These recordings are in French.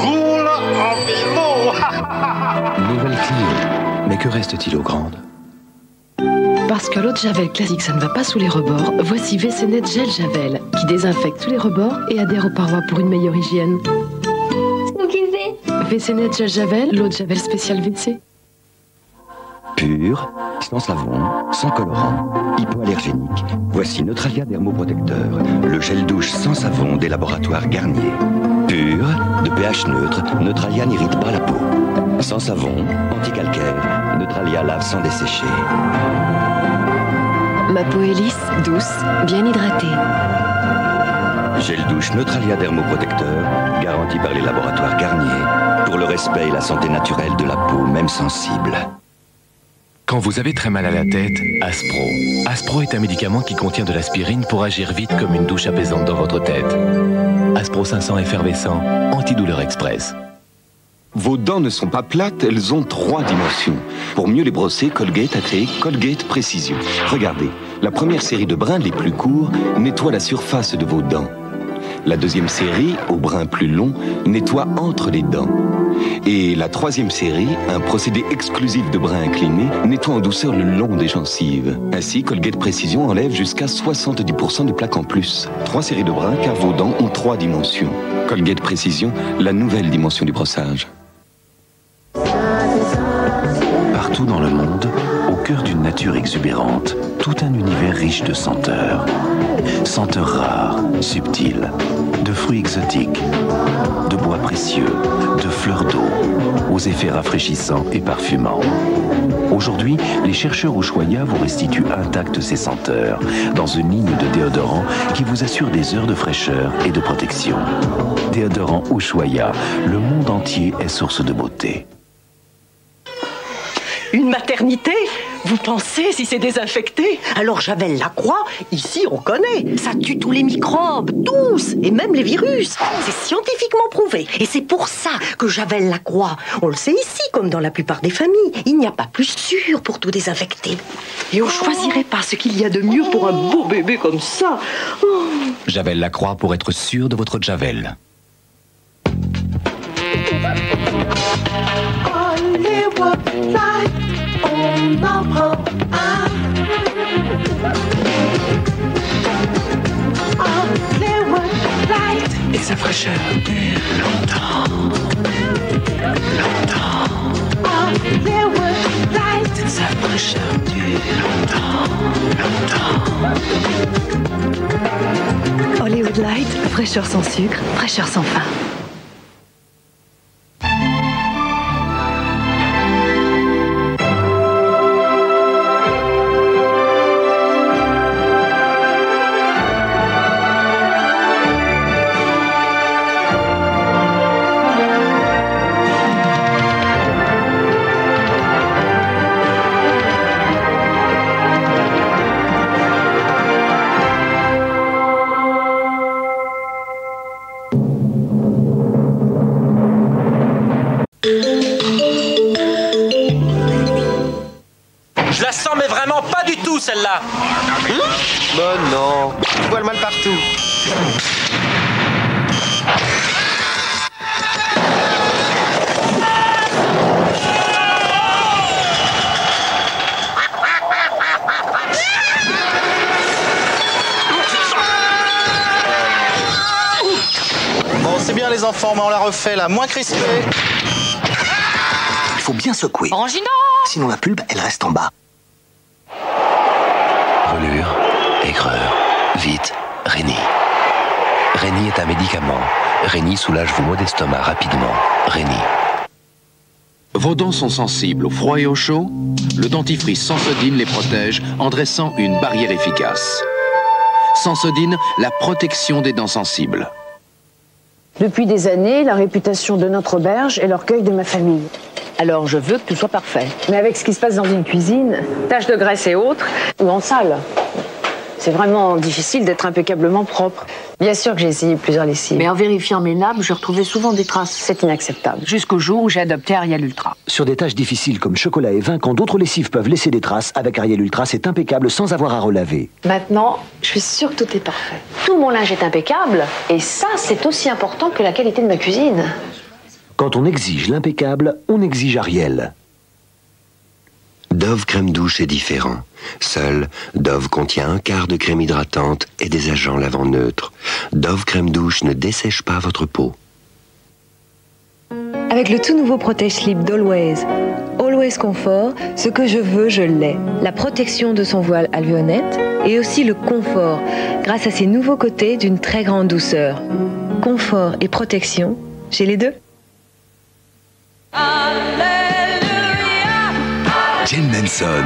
Roule en vélo. Nouvelle Clio. Mais que reste-t-il aux grandes? Parce que l'eau de Javel classique, ça ne va pas sous les rebords, voici WC Net Gel Javel, qui désinfecte tous les rebords et adhère aux parois pour une meilleure hygiène. WC Net Gel Javel, l'eau de Javel spéciale WC. Pur, sans savon, sans colorant, hypoallergénique. Voici Neutralia Dermoprotecteur, le gel douche sans savon des laboratoires Garnier. Pur, de pH neutre, Neutralia n'irrite pas la peau. Sans savon, anticalcaire, Neutralia lave sans dessécher. Ma peau est lisse, douce, bien hydratée. Gel douche Neutralia Dermoprotecteur, garanti par les laboratoires Garnier, pour le respect et la santé naturelle de la peau, même sensible. Quand vous avez très mal à la tête, Aspro. Aspro est un médicament qui contient de l'aspirine pour agir vite comme une douche apaisante dans votre tête. Aspro 500 effervescent, antidouleur express. Vos dents ne sont pas plates, elles ont 3 dimensions. Pour mieux les brosser, Colgate a créé Colgate Précision. Regardez, la première série de brins les plus courts nettoie la surface de vos dents. La deuxième série, aux brins plus longs, nettoie entre les dents. Et la troisième série, un procédé exclusif de brins inclinés, nettoie en douceur le long des gencives. Ainsi, Colgate Précision enlève jusqu'à 70% de plaques en plus. 3 séries de brins car vos dents ont 3 dimensions. Colgate Précision, la nouvelle dimension du brossage. Partout dans le monde, au cœur d'une nature exubérante, tout un univers riche de senteurs. Senteurs rares, subtiles, de fruits exotiques, de bois précieux, de fleurs d'eau, aux effets rafraîchissants et parfumants. Aujourd'hui, les chercheurs Ushuaïa vous restituent intactes ces senteurs dans une ligne de déodorants qui vous assure des heures de fraîcheur et de protection. Déodorant Ushuaïa, le monde entier est source de beauté. Une maternité? Vous pensez si c'est désinfecté? Alors Javel Lacroix, ici on connaît. Ça tue tous les microbes, tous, et même les virus. C'est scientifiquement prouvé. Et c'est pour ça que Javel Lacroix, on le sait ici comme dans la plupart des familles, il n'y a pas plus sûr pour tout désinfecter. Et on choisirait pas ce qu'il y a de mieux pour un beau bébé comme ça. Oh. Javel Lacroix pour être sûr de votre Javel. Et sa fraîcheur dure longtemps, longtemps. Sa fraîcheur dure longtemps, longtemps. Hollywood Light, fraîcheur sans sucre, fraîcheur sans fin. Je la sens mais vraiment pas du tout celle-là. Bon non, je vois le mal partout. Bon c'est bien les enfants, mais on la refait là, moins crispé. Il faut bien secouer. Orangina! Sinon la pulpe, elle reste en bas. Brûlure, aigreur, vite, Réni. Réni est un médicament. Réni soulage vos maux d'estomac rapidement. Réni. Vos dents sont sensibles au froid et au chaud? Le dentifrice Sensodine les protège en dressant une barrière efficace. Sensodine, la protection des dents sensibles. Depuis des années, la réputation de notre auberge est l'orgueil de ma famille. Alors je veux que tout soit parfait. Mais avec ce qui se passe dans une cuisine, taches de graisse et autres, ou en salle, C'est vraiment difficile d'être impeccablement propre. Bien sûr que j'ai essayé plusieurs lessives. Mais en vérifiant mes nappes, je retrouvais souvent des traces. C'est inacceptable. Jusqu'au jour où j'ai adopté Ariel Ultra. Sur des tâches difficiles comme chocolat et vin, quand d'autres lessives peuvent laisser des traces, avec Ariel Ultra, c'est impeccable sans avoir à relaver. Maintenant, je suis sûre que tout est parfait. Tout mon linge est impeccable. Et ça, c'est aussi important que la qualité de ma cuisine. Quand on exige l'impeccable, on exige Ariel. Dove crème douche est différent. Seul, Dove contient un quart de crème hydratante et des agents lavants neutres. Dove crème douche ne dessèche pas votre peau. Avec le tout nouveau Protège Slip d'Always. Always Confort, ce que je veux, je l'ai. La protection de son voile alvéolette et aussi le confort, grâce à ses nouveaux côtés d'une très grande douceur. Confort et protection, j'ai les deux. Jane Manson.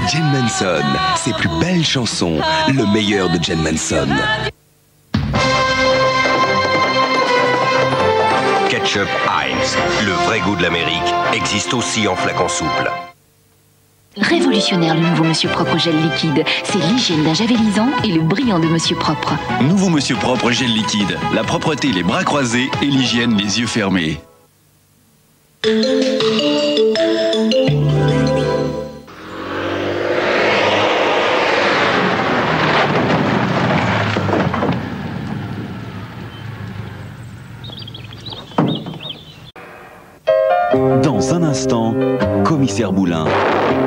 Jane Manson, ses plus belles chansons, le meilleur de Jane Manson. Ketchup Heinz, le vrai goût de l'Amérique, existe aussi en flacon souple. Révolutionnaire, le nouveau Monsieur Propre Gel Liquide. C'est l'hygiène d'un javelisant et le brillant de Monsieur Propre. Nouveau Monsieur Propre Gel Liquide. La propreté, les bras croisés et l'hygiène, les yeux fermés. Dans un instant, commissaire Moulin,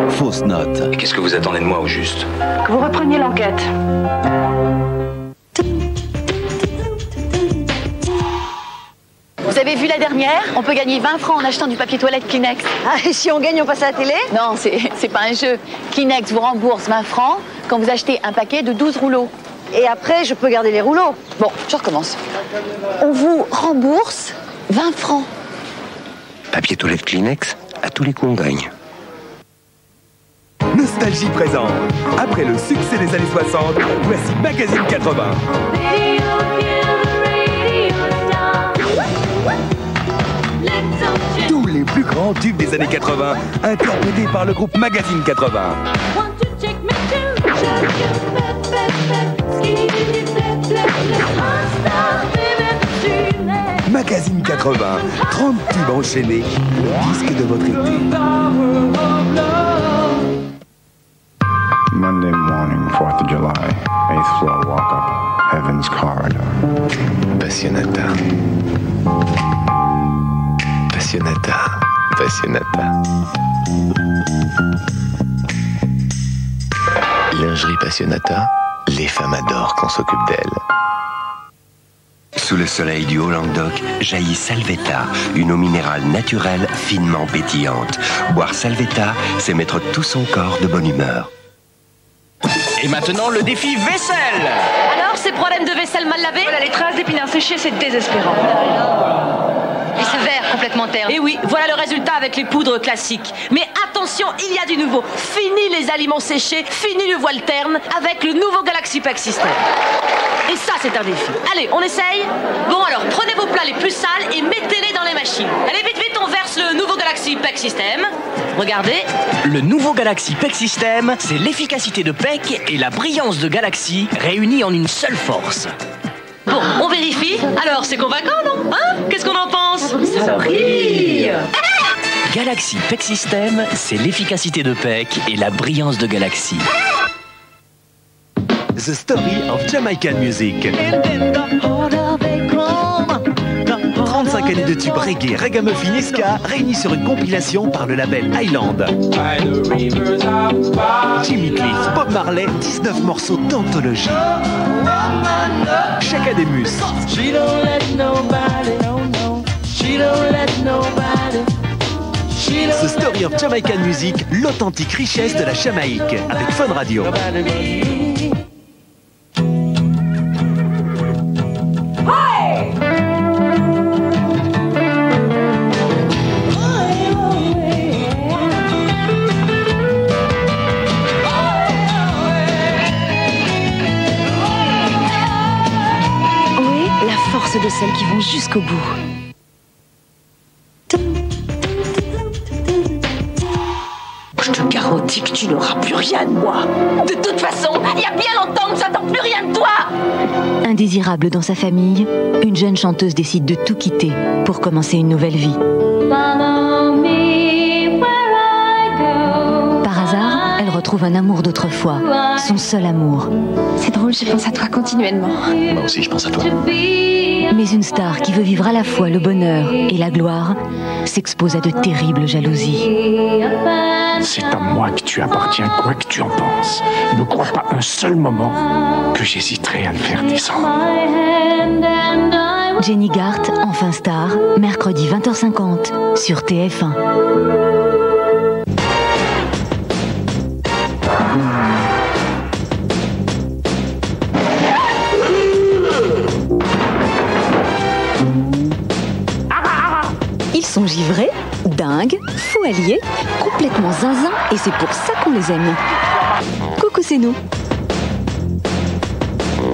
fausse note. Et qu'est-ce que vous attendez de moi au juste? Que vous repreniez l'enquête. Vous avez vu la dernière? On peut gagner 20 francs en achetant du papier toilette Kleenex. Ah, et si on gagne, on passe à la télé? Non, c'est pas un jeu. Kleenex vous rembourse 20 francs quand vous achetez un paquet de 12 rouleaux. Et après, je peux garder les rouleaux. Bon, je recommence. On vous rembourse 20 francs. Papier toilette Kleenex, à tous les coups on gagne. Nostalgie présente. Après le succès des années 60, voici Magazine 80. Tous les plus grands tubes des années 80, interprétés par le groupe Magazine 80. Magazine 80, 30 tubes enchaînés, le disque de votre été. Monday morning, 4th of July, 8th floor walk-up, Heaven's Corridor. Passionata. Passionata. Passionata. Lingerie Passionata, les femmes adorent qu'on s'occupe d'elles. Sous le soleil du Haut-Languedoc jaillit Salvetta, une eau minérale naturelle finement pétillante. Boire Salvetta, c'est mettre tout son corps de bonne humeur. Et maintenant, le défi vaisselle. Alors, ces problèmes de vaisselle mal lavée? Voilà, les traces d'épinards séchés, c'est désespérant. Et ce verre complètement terne. Et oui, voilà le résultat avec les poudres classiques. Mais attention, il y a du nouveau. Fini les aliments séchés, fini le voile terne avec le nouveau Galaxy Pack System. Et ça, c'est un défi. Allez, on essaye? Bon alors, prenez vos plats les plus sales et mettez-les dans les machines. Allez, vite, vite, on verse le nouveau Galaxy Pack System. Regardez. Le nouveau Galaxy Peck System, c'est l'efficacité de Peck et la brillance de Galaxy réunies en une seule force. Bon, on vérifie. Alors, c'est convaincant, non? Hein? Qu'est-ce qu'on en pense? Ça brille. Galaxy Peck System, c'est l'efficacité de Peck et la brillance de Galaxy. The Story of Jamaican Music. 35 années de tubes reggae, ragamuffin et ska réunis sur une compilation par le label Island. Jimmy Cliff, Bob Marley, 19 morceaux d'anthologie. Chakademus. The Story of Jamaican Music, l'authentique richesse de la Jamaïque, avec Fun Radio. De celles qui vont jusqu'au bout. Je te garantis dit que tu n'auras plus rien de moi. De toute façon, il y a bien longtemps que j'attends plus rien de toi. Indésirable dans sa famille, une jeune chanteuse décide de tout quitter pour commencer une nouvelle vie. Par hasard, elle retrouve un amour d'autrefois, son seul amour. C'est drôle, je pense à toi continuellement. Moi aussi, je pense à toi. Mais une star qui veut vivre à la fois le bonheur et la gloire s'expose à de terribles jalousies. C'est à moi que tu appartiens, quoi que tu en penses. Ne crois pas un seul moment que j'hésiterai à le faire descendre. Jenny Gart, enfin star, mercredi 20h50 sur TF1. Ils sont givrés, dingues, fous alliés, complètement zinzin, et c'est pour ça qu'on les aime. Coucou, c'est nous.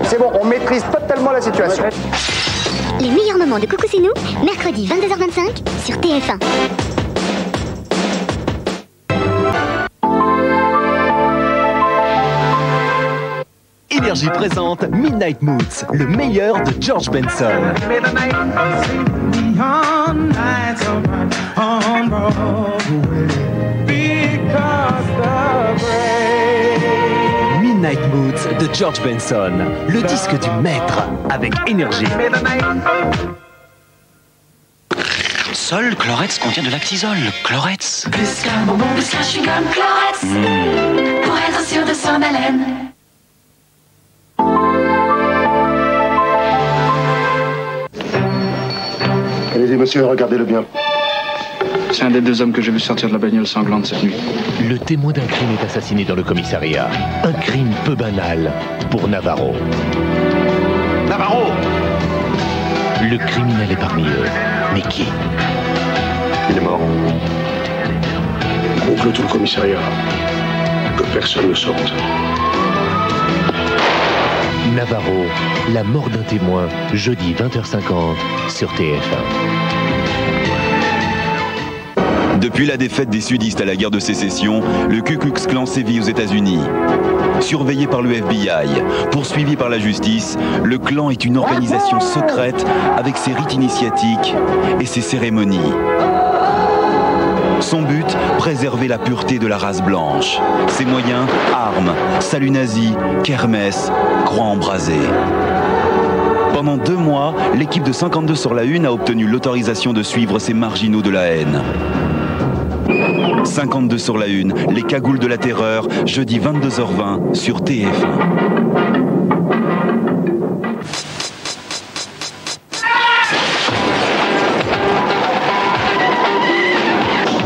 C'est bon, on maîtrise totalement la situation. Les meilleurs moments de Coucou c'est nous, mercredi 22h25 sur TF1. Énergie présente Midnight Moods, le meilleur de George Benson. Midnight Moods de George Benson, le disque du maître avec énergie. Sol, Cloretz contient de l'actisol. Cloretz. Plus qu'un bonbon, plus qu'un chewing-gum, Cloretz. Pour être sûr de son haleine. Allez-y, monsieur, regardez-le bien. C'est un des deux hommes que j'ai vu sortir de la bagnole sanglante cette nuit. Le témoin d'un crime est assassiné dans le commissariat. Un crime peu banal pour Navarro. Navarro! Le criminel est parmi eux. Mais qui? Il est mort. On clôt tout le commissariat. Que personne ne sorte. Navarro, la mort d'un témoin, jeudi 20h50 sur TF1. Depuis la défaite des sudistes à la guerre de sécession, le Ku Klux Klan sévit aux États-Unis. Surveillé par le FBI, poursuivi par la justice, le clan est une organisation secrète avec ses rites initiatiques et ses cérémonies. Son but, préserver la pureté de la race blanche. Ses moyens, armes, salut nazi, kermesse, croix embrasée. Pendant 2 mois, l'équipe de 52 sur la Une a obtenu l'autorisation de suivre ces marginaux de la haine. 52 sur la Une, les cagoules de la terreur, jeudi 22h20 sur TF1.